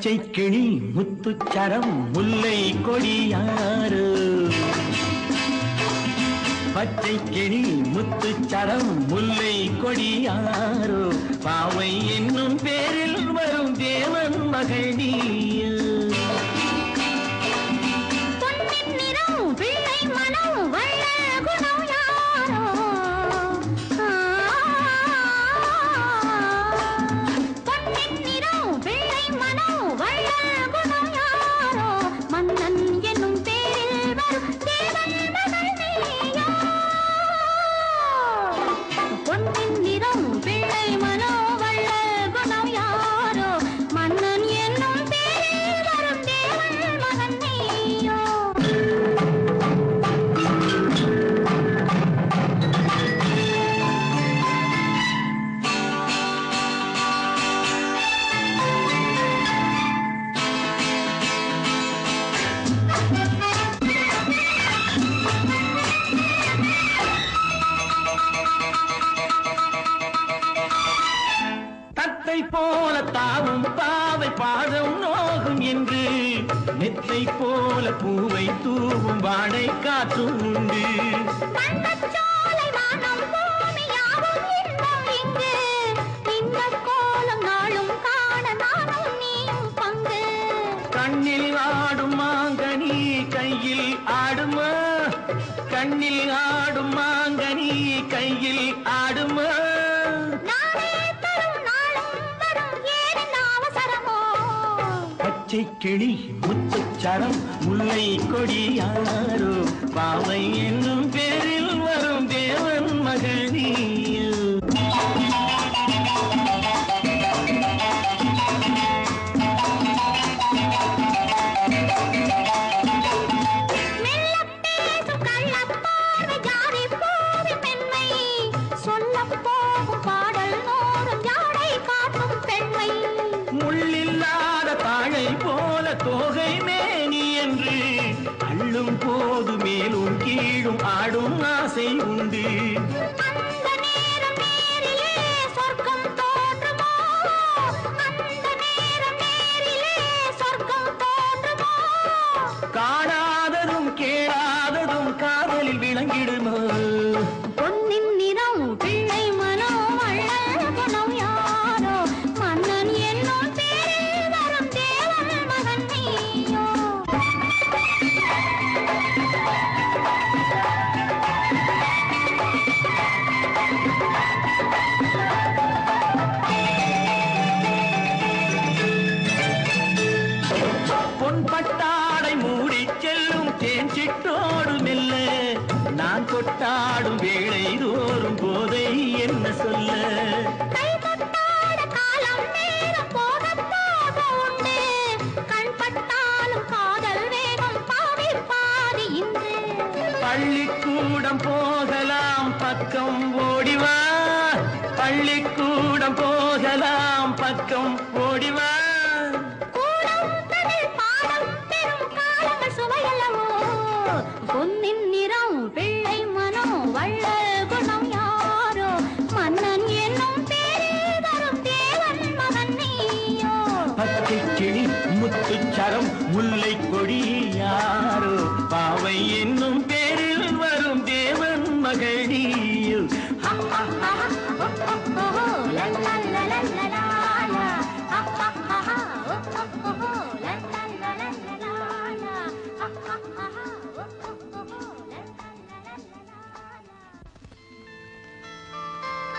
பச்சை கிளி முத்துச்சரம் முல்லை கொடியாறு பச்சை கிளி முத்துச்சரம் முல்லை கொடியாறு பாவை என்னும் பேரில் வரும் தேவன் மகள் நீயோ போல தாவும் பாவை பாதம் நோகும் என்று நெத்தை போல பூவை தூவும் வாடை காற்றும் உண்டு கண்ணில் ஆடும் மாங்கனி கையில் ஆடுமா கண்ணில் ஆடும் மாங்கனி கையில் ஆடுமா பச்சை கிளி முத்துச்சரம் முல்லை கொடியாரோ பாவை என்னும் பேரில் வரும் தேவன் மகள் நீயோ போல தோகை மேனி என்று அள்ளும் போது மேலும் கீழும் ஆடும் ஆசை உண்டு காணாததும் கேளாததும் காதலில் விளங்கிடுமோ பொன்னின் நிறம் பிள்ளை மனோ வள்ளல் குணம் யாரோ மன்னன் என்னும் பேரில் வரும் தேவன் மகன் நீயோ பொன் பட்டாடை மூடி செல்லும் தேன் சிட்டோடு மெல்ல நான் கொட்டாடும் வேளை தோறும் போதை என்ன சொல்ல பள்ளிக்கூடம் போகலாம் பக்கம் ஓடிவா பள்ளிக்கூடம் போகலாம் பக்கம் ஓடிவா பொன்னின் நிறம் பிள்ளை மனோ வள்ளல் குணம் யாரோ மன்னன் என்னும் பேரில் வரும் தேவன் மகன் நீயோ பச்சை கிளி முத்துச்சரம் முல்லை கொடி யாரோ பாவை என்னும் பேரில் வரும் தேவன் மகள் நீயோ la la la la la la la